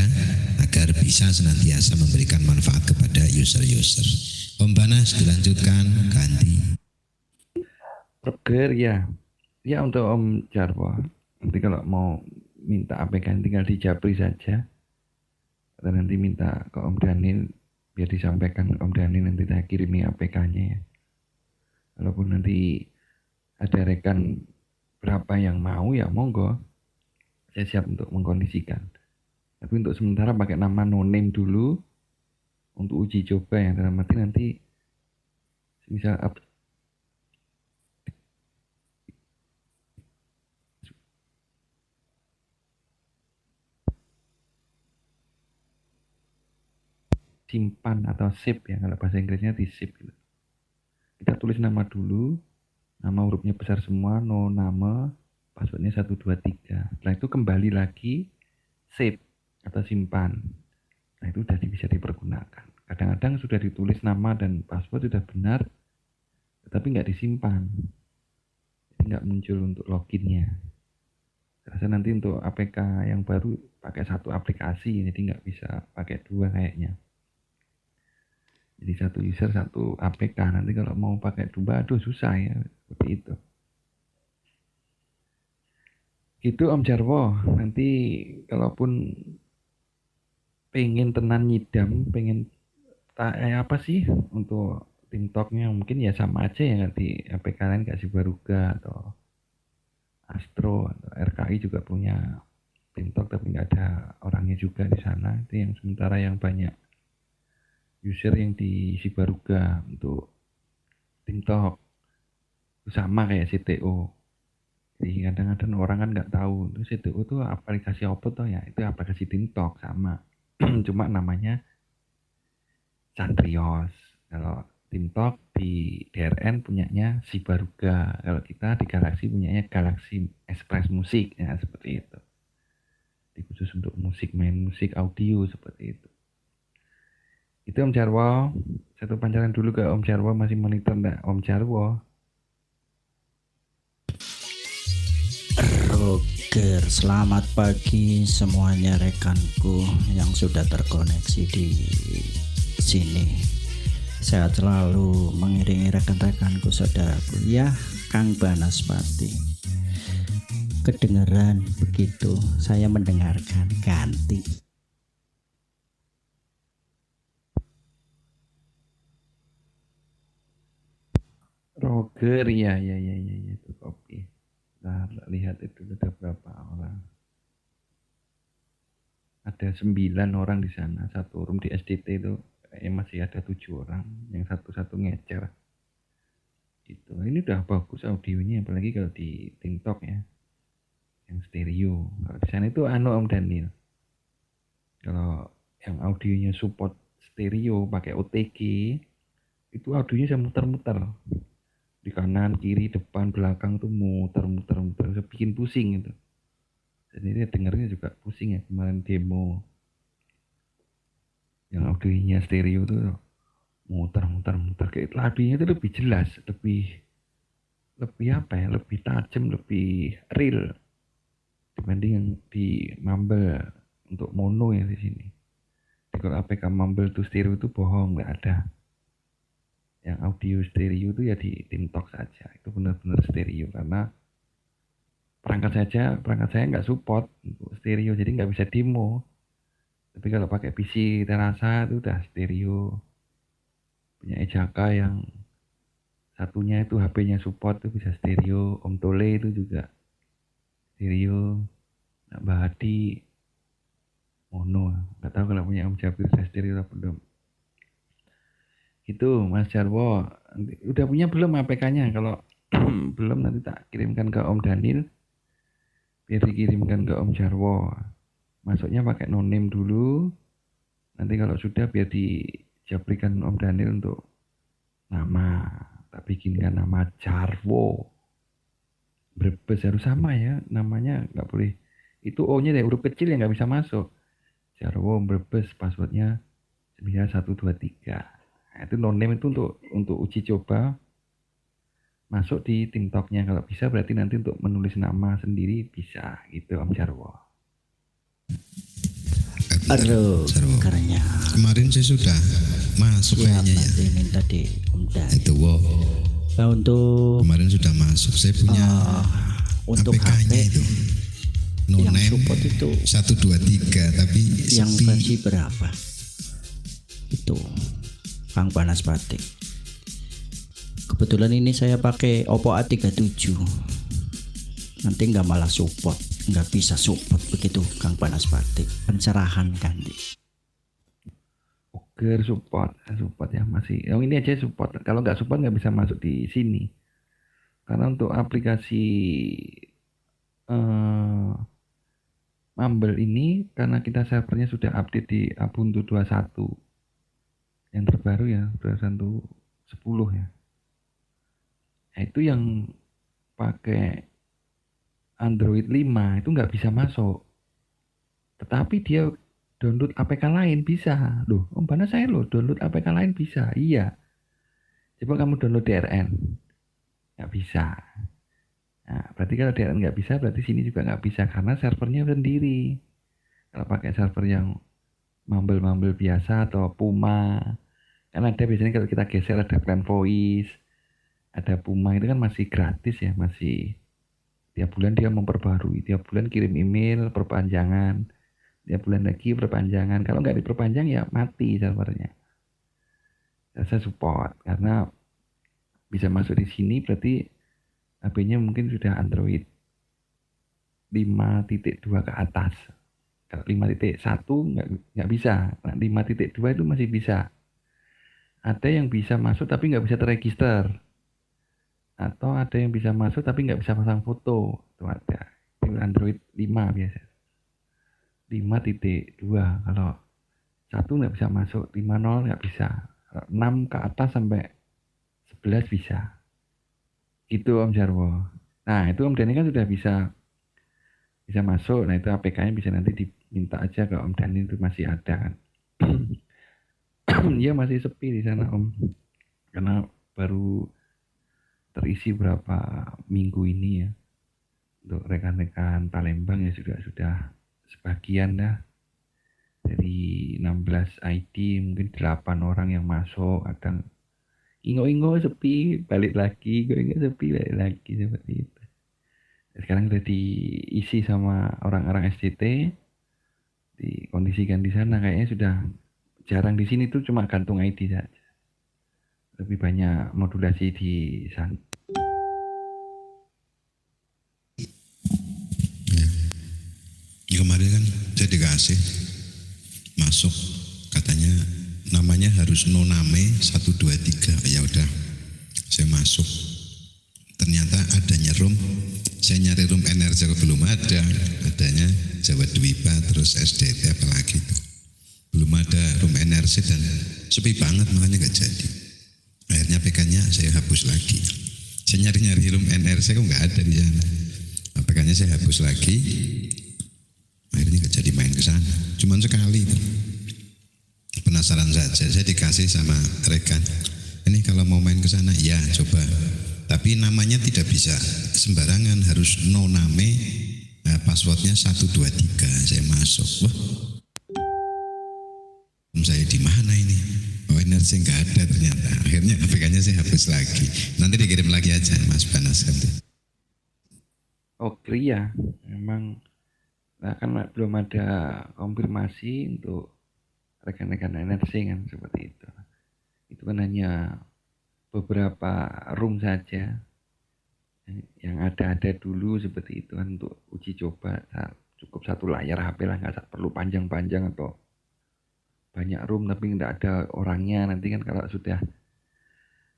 agar bisa senantiasa memberikan manfaat kepada user-user. Om Banas dilanjutkan, ganti. Burger ya. Ya untuk Om Jarwo. Nanti kalau mau minta APK tinggal dijapri saja. Atau nanti minta ke Om Daniel biar disampaikan ke Om Daniel, nanti saya kirimi APK-nya ya. Walaupun nanti ada rekan berapa yang mau ya monggo, saya siap untuk mengkondisikan. Tapi untuk sementara pakai nama no name dulu untuk uji coba ya, dalam arti nanti misal simpan atau save ya, kalau bahasa Inggrisnya di save gitu. Kita tulis nama dulu, nama hurufnya besar semua, no nama, passwordnya 123. Setelah itu kembali lagi save atau simpan. Nah itu sudah bisa dipergunakan. Kadang-kadang sudah ditulis nama dan password sudah benar, tetapi nggak disimpan, jadi nggak muncul untuk loginnya. Saya rasa nanti untuk APK yang baru pakai 1 aplikasi, jadi nggak bisa pakai 2 kayaknya. Jadi 1 user 1 APK. Nanti kalau mau pakai 2, aduh susah ya, seperti itu. Gitu Om Jarwo. Nanti kalaupun pengen tenan nyidam, pengen apa sih untuk TikToknya mungkin ya sama aja ya di HP kalian kayak Sibaruga atau Astro atau RKI juga punya TikTok tapi nggak ada orangnya juga di sana. Itu yang sementara yang banyak user yang di Sibaruga untuk TikTok itu sama kayak CTO. Jadi kadang-kadang orang kan nggak tahu itu CTO itu aplikasi apa tuh ya, itu aplikasi TikTok sama. Cuma namanya Santrios. Kalau TikTok di DRN punyanya Sibaruga. Kalau kita di Galaxy punyanya Galaxy Express Musik ya seperti itu. Jadi khusus untuk musik, main musik audio seperti itu. Itu Om Jarwo. Satu pancaran dulu ke Om Jarwo, masih monitor enggak Om Jarwo? Roger, selamat pagi semuanya rekanku yang sudah terkoneksi di sini. Sehat selalu mengiringi rekan-rekanku saudaraku ya, Kang Banaspati. Kedengaran begitu, saya mendengarkan ganti. Roger, ya itu kopi. Nah, lihat itu ada berapa orang. Ada 9 orang di sana, satu room di SDT itu masih ada 7 orang, yang satu-satu ngecer. Gitu. Ini udah bagus audionya, apalagi kalau di TikTok ya, yang stereo. Kalau di sana itu Om Daniel. Kalau yang audionya support stereo pakai OTG, itu audionya bisa muter-muter. Di kanan, kiri, depan, belakang tuh muter-muter, bisa bikin pusing itu. Jadi dia dengarnya juga pusing ya, kemarin demo yang audionya stereo tuh muter-muter, kayak audionya itu lebih jelas, lebih apa ya, lebih tajam, lebih real dibanding yang di Mumble untuk mono ya di sini. Jadi kalau APK Mumble tuh stereo itu bohong, nggak ada. Yang audio stereo itu ya di TikTok saja, itu benar-benar stereo karena perangkat saya nggak support untuk stereo, jadi nggak bisa demo. Tapi kalau pakai PC terasa itu udah stereo. Punya Ejaka yang satunya itu HP-nya support itu bisa stereo. Om Tole itu juga stereo. Nah, Mbak Hadi mono, nggak tahu kalau punya Om Jabir bisa stereo atau belum. Itu Mas Jarwo, udah punya belum APK-nya? Kalau belum nanti tak kirimkan ke Om Daniel, biar dikirimkan ke Om Jarwo. Masuknya pakai no name dulu, nanti kalau sudah biar dijabrikan Om Daniel untuk nama, tak bikinkan nama Jarwo. Brebes harus sama ya, namanya nggak boleh, itu O-nya dari huruf kecil yang nggak bisa masuk. Jarwo Brebes, passwordnya 9123. Nah, itu no name itu untuk uji coba masuk di TikToknya. Kalau bisa berarti nanti untuk menulis nama sendiri bisa gitu Om Jarwo. Aduh, karena Kemarin saya sudah masuk kayaknya ya. Ini tadi Om Dan. Itu Nah, untuk kemarin sudah masuk. Saya punya untuk APK-nya HP itu. No yang name support itu 123 tapi yang sepi. versi berapa? Itu Kang Banaspati. Kebetulan ini saya pakai Oppo A37. Nanti nggak malah support, nggak bisa support begitu Kang Banaspati. Pencerahan ganti. Oke, support ya masih. Yang ini aja support. Kalau nggak support nggak bisa masuk di sini. Karena untuk aplikasi Mumble ini, karena kita servernya sudah update di Ubuntu 21 yang terbaru ya, 21.10 ya. Nah, itu yang pakai Android 5 itu nggak bisa masuk. Tetapi dia download APK lain bisa. Loh, Om Bana saya loh download APK lain bisa. Iya. Coba kamu download DRN. Nggak bisa. Nah, berarti kalau DRN nggak bisa, berarti sini juga nggak bisa karena servernya sendiri. Kalau pakai server yang Mumble biasa atau Puma, kan ada biasanya kalau kita geser ada Plan Voice, ada Puma, itu kan masih gratis ya, masih tiap bulan dia memperbarui, tiap bulan kirim email perpanjangan, tiap bulan lagi perpanjangan. Kalau nggak diperpanjang ya mati servernya. saya support karena bisa masuk di sini berarti HP-nya mungkin sudah Android 5.2 ke atas. Kalau 5.1 nggak bisa. Nah, 5.2 itu masih bisa. Ada yang bisa masuk tapi nggak bisa terregister. Atau ada yang bisa masuk tapi nggak bisa pasang foto. Itu ada. Itu Android 5 biasa. 5.2. Kalau 1 nggak bisa masuk, 5.0 nggak bisa. 6 ke atas sampai 11 bisa. Gitu Om Jarwo. Nah itu Om Dhani kan sudah bisa masuk. Nah itu APK-nya bisa nanti diminta aja ke Om Dhani, itu masih ada kan. Ya masih sepi di sana Om. Karena baru terisi berapa minggu ini ya. Untuk rekan-rekan Palembang ya sudah sebagian dah. Dari 16 ID mungkin 8 orang yang masuk, kadang ingo-ingo sepi balik lagi, ingo-ingo sepi balik lagi, seperti itu. Sekarang sudah diisi sama orang-orang SCT, dikondisikan di sana, kayaknya sudah jarang di sini tuh cuma gantung ID saja. Lebih banyak modulasi di sana. Kemarin kan saya dikasih masuk, katanya namanya harus noname 123. Ya udah, saya masuk. Ternyata adanya room, saya nyari room energi belum ada, adanya Jawa Dwipa terus SDT apalagi itu. Belum ada room energi dan sepi banget, makanya gak jadi. Akhirnya PK-nya saya hapus lagi. Saya nyari room energi kok nggak ada di sana. PK-nya saya hapus lagi. Akhirnya gak jadi main ke sana. Cuman sekali itu. Penasaran saja. Saya dikasih sama rekan. Ini kalau mau main ke sana, ya coba. Tapi namanya tidak bisa sembarangan, harus no name. Passwordnya 123. Saya masuk. Wah, saya di mana ini? Oh, energi nggak ada ternyata. Akhirnya APK-nya saya hapus lagi. Nanti dikirim lagi aja Mas Banas nanti. Oh iya, memang. Nah kan belum ada konfirmasi untuk rekan-rekan energi kan, seperti itu. Itu kan hanya beberapa room saja yang ada dulu seperti itu kan, untuk uji coba. Cukup satu layar HP lah, nggak perlu panjang-panjang atau banyak room tapi nggak ada orangnya. Nanti kan kalau sudah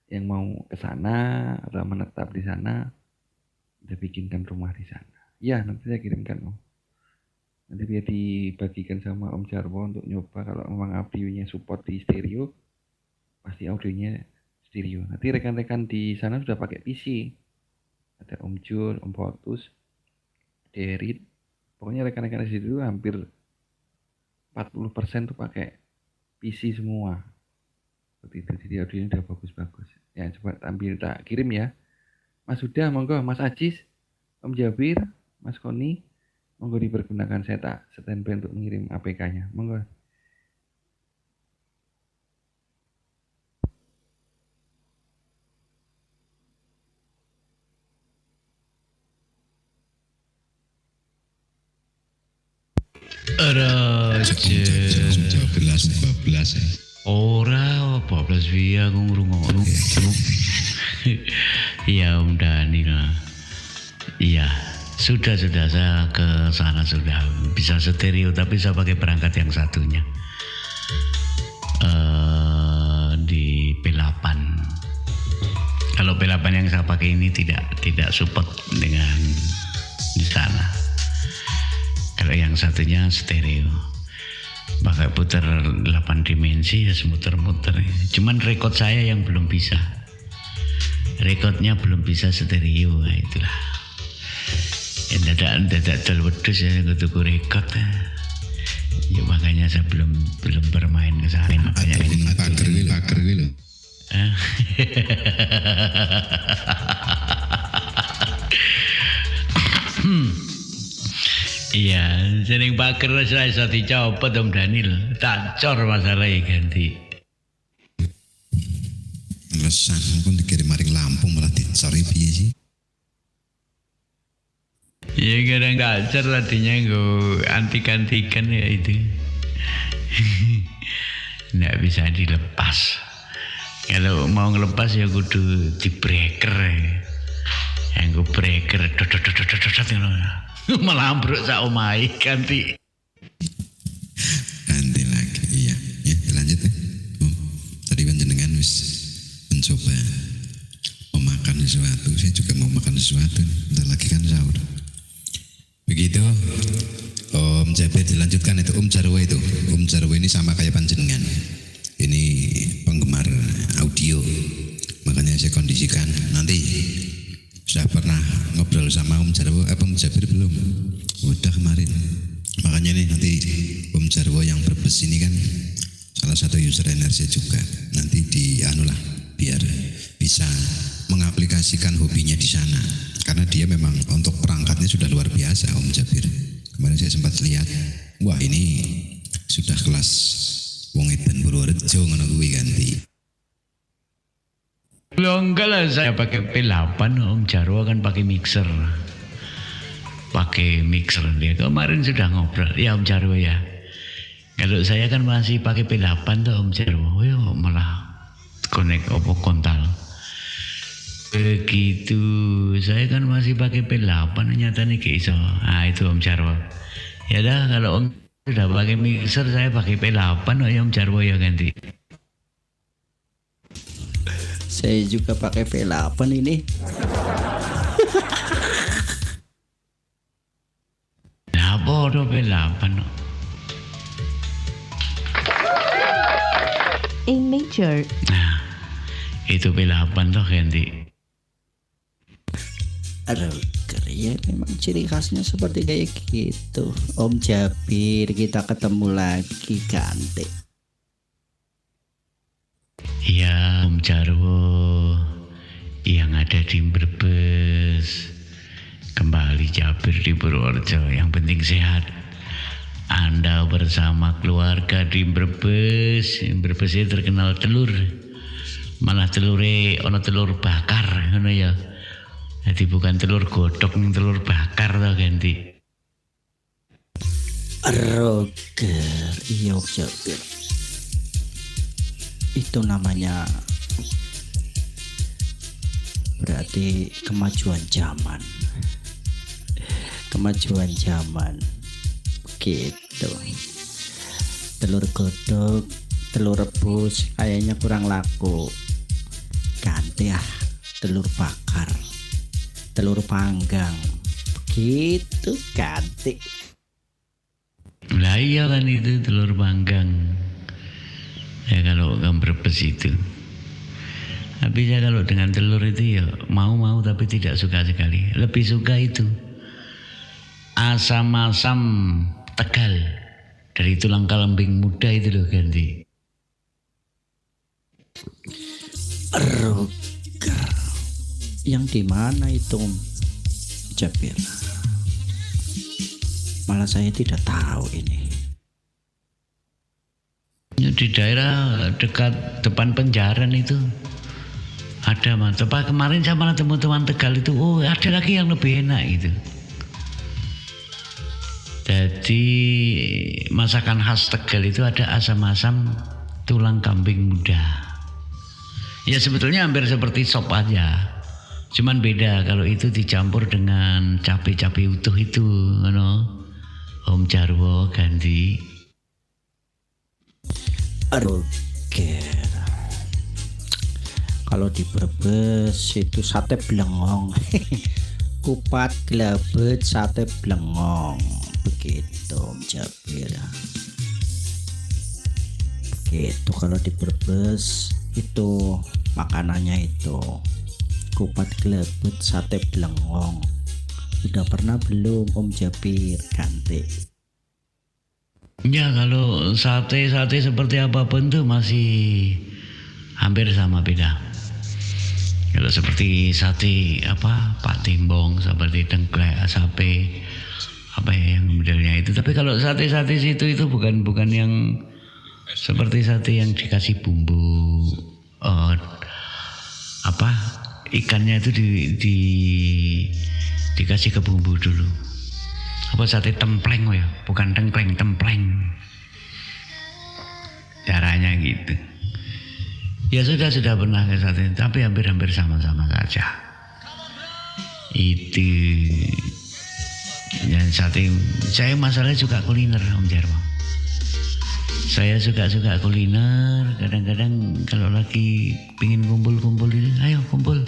yang mau ke sana atau menetap di sana, udah bikinkan rumah di sana. Ya nanti saya kirimkan Om. Nanti dia dibagikan sama Om Jarwo untuk nyoba. Kalau memang audionya support di stereo, pasti audionya stereo. Nanti rekan-rekan di sana sudah pakai PC. Ada Om Jul, Om Fortus, Derit. Pokoknya rekan-rekan di situ hampir 40% tuh pakai PC semua. Seperti itu. Jadi audionya udah bagus-bagus. Ya coba tampil tak kirim ya. Mas Huda, monggo. Mas Ajis, Om Jabir, Mas Koni, monggo dipergunakan, saya tak standby untuk mengirim APK-nya. Monggo. Jam 12 ya. Ora 12 via aku ngrungokno. Iya Om Dhani lah. Iya, sudah saya ke sana sudah bisa stereo, tapi saya pakai perangkat yang satunya di P8. Kalau P8 yang saya pakai ini tidak support dengan di sana. Kalau yang satunya stereo, pakai putar 8 dimensi ya, semuter-muter. Cuman rekod saya yang belum bisa. Rekodnya belum bisa stereo, nah itulah. Dadak wedhus ya tuku rekod. Ya makanya saya belum bermain ke sana. Makanya ini pager iki lho. Iya, jeneng pager wis ora iso dicopot Om Daniel. Tak cor masalahnya ganti. Lesan pun dikirim maring Lampung malah dicari piye sih? Ya kadang gacor tadinya gue antik-antikan ya itu. Nggak bisa dilepas. Kalau mau ngelepas ya kudu di breaker. Yang breaker malah ambruk sak omahe ganti. Ganti lagi. Iya, ya lanjut ya. Tadi panjenengan wis mencoba memakan sesuatu, saya juga mau makan sesuatu. Bentar lagi kan sahur. Begitu. Om Jabir dilanjutkan itu Om Jarwo itu. Om Jarwo ini sama kayak panjenengan. Ini penggemar audio. Makanya saya kondisikan nanti sudah pernah ngobrol sama Om Jarwo, Om Jabir belum? Udah kemarin. Makanya nih nanti Om Jarwo yang Brebes ini kan salah satu user energi juga. Nanti dianulah biar bisa mengaplikasikan hobinya di sana. Karena dia memang untuk perangkatnya sudah luar biasa Om Jabir. Kemarin saya sempat lihat, wah ini sudah kelas wong edan Purworejo ngono kuwi ganti. Loh enggak lah, saya pakai P8, Om Jarwo kan pakai mixer. Pakai mixer dia. Kemarin sudah ngobrol, ya Om Jarwo ya. Kalau saya kan masih pakai P8 tuh Om Jarwo, yo malah connect opo kontal. Begitu, saya kan masih pakai P8 nyatanya kayak iso. Ah itu Om Jarwo. Ya dah kalau Om sudah pakai mixer, saya pakai P8, ya Om Jarwo ya ganti. Saya juga pakai V8 ini. Nah, bodoh P8. A major. Nah, itu P8 tuh ganti. Rocker ya memang ciri khasnya seperti kayak gitu. Om Jabir, kita ketemu lagi ganti. Ya Om Jarwo yang ada di Brebes, kembali Jabir di Purworejo, yang penting sehat. Anda bersama keluarga di Brebes. Brebes itu terkenal telur, malah telure ono telur bakar ngono ya. Jadi bukan telur godok, telur bakar tau ganti. Rocker, iya Om Jabir. Itu namanya berarti kemajuan zaman. Kemajuan zaman. Begitu. Telur godok, telur rebus kayaknya kurang laku. Ganti telur bakar, telur panggang. Begitu ganti. Lah iya kan itu telur panggang. Ya kalau Brebes itu. Tapi saya kalau dengan telur itu ya mau tapi tidak suka sekali. Lebih suka itu asam-asam Tegal dari tulang kambing muda itu loh ganti. Rocker yang di mana itu Om Jabir? Malah saya tidak tahu ini. Di daerah dekat depan Penjaran itu ada mantap. Kemarin saya malah teman-teman Tegal itu, oh ada lagi yang lebih enak gitu. Jadi masakan khas Tegal itu ada asam-asam tulang kambing muda. Ya sebetulnya hampir seperti sop aja. Cuman beda kalau itu dicampur dengan cabai-cabai utuh itu, Om Jarwo ganti. Rocker. Kalau di Brebes itu sate blengong. Kupat gelabet sate blengong. Begitu Om Jabir. Begitu kalau di Brebes itu makanannya itu kupat gelabet sate blengong. Udah pernah belum Om Jabir ganti? Ya kalau sate seperti apapun tuh masih hampir sama beda. Kalau seperti sate Pak Timbong, seperti dengklek, sape, yang modelnya itu. Tapi kalau sate situ itu bukan yang seperti sate yang dikasih bumbu ikannya itu dikasih ke bumbu dulu. Sate templeng ya, bukan templeng. Caranya gitu. Ya sudah pernah ke sate, tapi hampir sama-sama saja. Itu yang sate. Saya masalahnya suka kuliner Om Jarwo. Saya suka kuliner. Kadang-kadang kalau lagi pingin kumpul ini, ayo kumpul.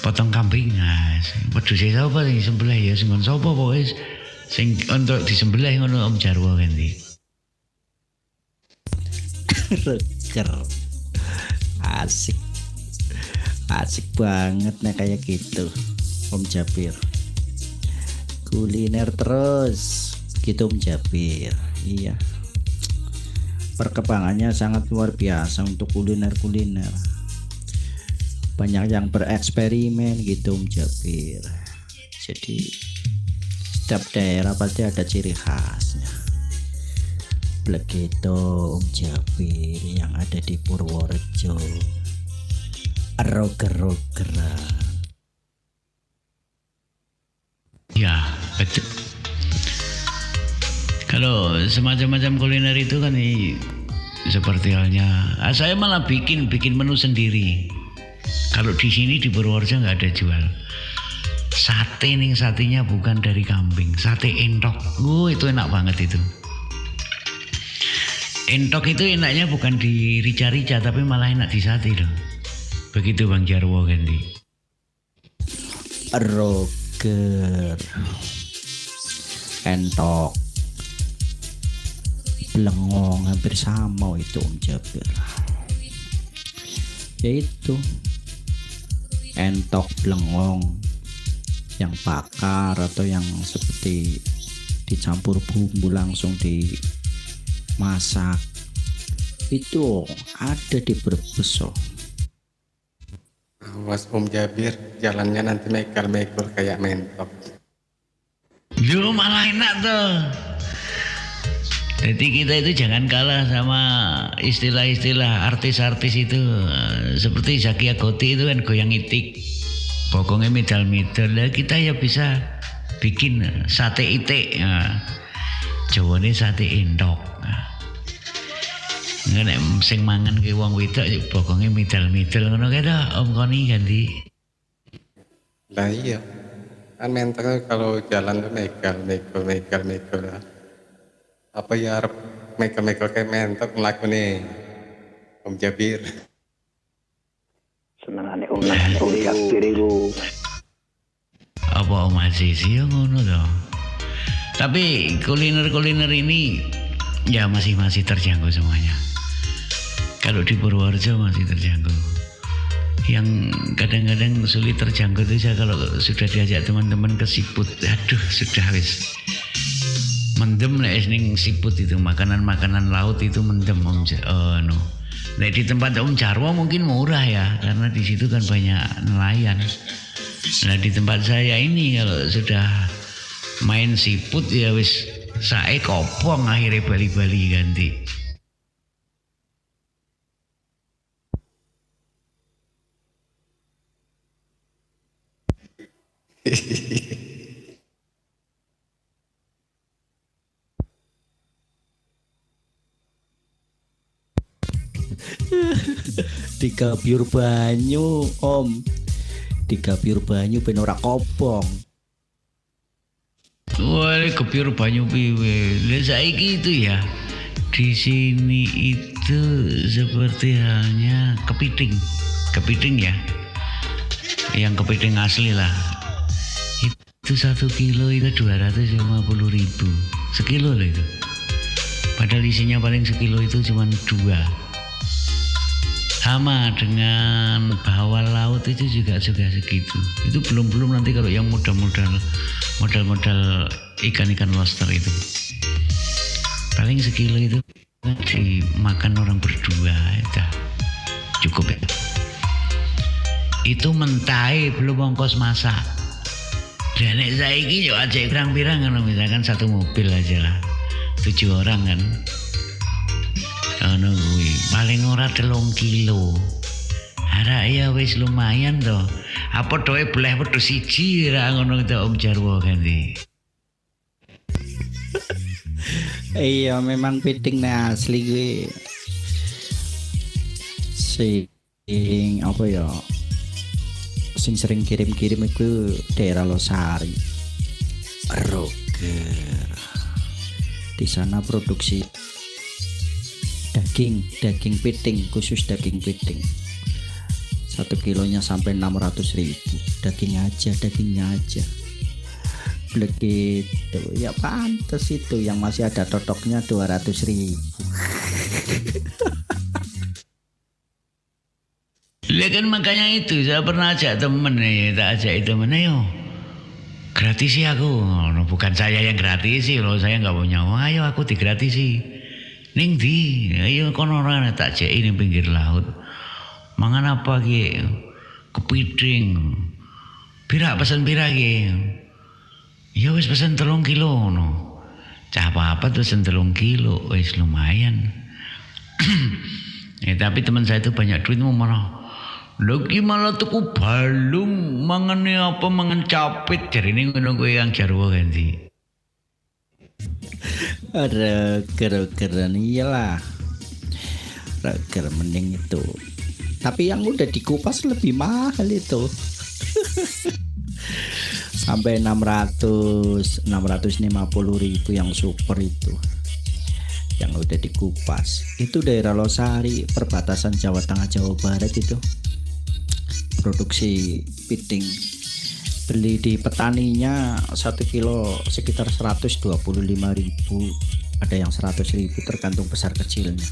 Potong kambing, nah, waduh saya apa sing sembelih ya, sing sapa pokoke sing untuk disembelih ngono Om Jarwo ganti. Reker. Asik banget nih kayak gitu Om Jabir. Kuliner terus gitu Om Jabir. Iya, perkembangannya sangat luar biasa untuk kuliner. Banyak yang bereksperimen gitu Om Jabir. Jadi setiap daerah pasti ada ciri khasnya. Begitu Om Jabir yang ada di Purworejo. Roger-rogeran. Ya betul. Kalau semacam-macam kuliner itu kan seperti halnya, saya malah bikin menu sendiri. Kalau di sini di Purworejo nggak ada jual sate nih, satenya bukan dari kambing, sate entok. Itu enak banget itu. Entok itu enaknya bukan di rica-rica, tapi malah enak di sate loh. Begitu Bang Jarwo ganti. Roger, entok, belengong hampir sama itu Om Jabir. Yaitu entok, belengong, yang bakar atau yang seperti dicampur bumbu langsung dimasak, itu ada di Brebes. Mas Om Jabir, jalannya nanti mekar-mekor kayak mentok. Yo malah enak tuh. Jadi kita itu jangan kalah sama istilah-istilah artis-artis itu. Seperti Zakia Goti itu kan goyang itik, pokoknya midal-midal. Nah, kita ya bisa bikin sate itik. Nah, Jawane sate endok. Nek sing mangan ki wong wedok bokonge midal-midal ngono kae ta Om Koni ganti. Lah iya. Kan mentok kalau jalan tuh mekar lah. Apa ya arep mekar kayak mentok nglakune Om Jabir. Senengane Om Jabir iku. Apa Om Aziz ya ngono to. Tapi kuliner ini ya masih terjangkau semuanya. Kalau di Purworejo masih terjangkau. Yang kadang-kadang sulit terjangkau itu saya kalau sudah diajak teman-teman ke siput, aduh sudah wis mendem lah ning siput itu, makanan laut itu mendem Om no. Nah di tempat Om Jarwo mungkin murah ya, karena di situ kan banyak nelayan. Nah di tempat saya ini kalau sudah main siput ya wis sae kopong akhirnya bali-bali ganti. Digabur banyu Om, digabur banyu ben ora kopong. Wah, kepiur banyu piwe. Lah saiki itu ya. Di sini itu seperti halnya kepiting. Kepiting ya. Yang kepiting asli lah. Itu 1 kilo itu 250.000. Sekilo loh itu. Padahal isinya paling sekilo itu cuma 2. Sama dengan bawah laut itu juga segitu. Itu belum nanti kalau yang modal ikan lobster itu. Paling sekilo itu dimakan orang berdua itu cukup ya. Itu mentai belum ongkos masak. Dan saiki yo aja pirang-pirang kan, misalkan 1 mobil aja lah. 7 orang kan. Ono kuwi paling ora 3 kilo. Ara ya wis lumayan toh. Apa doe bleh wedhus siji ra ngono to Om Jarwo ganti. Iya memang piting asli gue. sing apa ya, sing sering kirim-kirim itu daerah Losari, Roger. Di sana produksi daging piting, khusus daging piting. 1 kilonya sampai 600.000. Dagingnya aja. Begitu. Ya pantas itu yang masih ada totoknya 200.000. Ya kan makanya itu saya pernah ajak temen nih, tak ajak temen ayo gratisi aku. No, bukan saya yang gratisi loh, saya nggak punya uang, ayo aku digratisi. Ning di, ayo kono ora tak jeki ning pinggir laut. Mangan apa ki? Kepiting. Pira pesen pira ki? Ya wis pesen 3 kilo no. Cah apa tuh pesen 3 kilo, wis lumayan. Ya tapi teman saya itu banyak duit mau mana? Lagi malah tuku balung mangane apa mangan capit jarine ngono kowe yang jarwo ganti. Keren iyalah. Reger mending itu. Tapi yang udah dikupas lebih mahal itu. Sampai 650.000 yang super itu. Yang udah dikupas. Itu daerah Losari, perbatasan Jawa Tengah Jawa Barat itu. Produksi piting. Beli di petaninya 1 kilo sekitar 125.000, ada yang 100.000 tergantung besar kecilnya.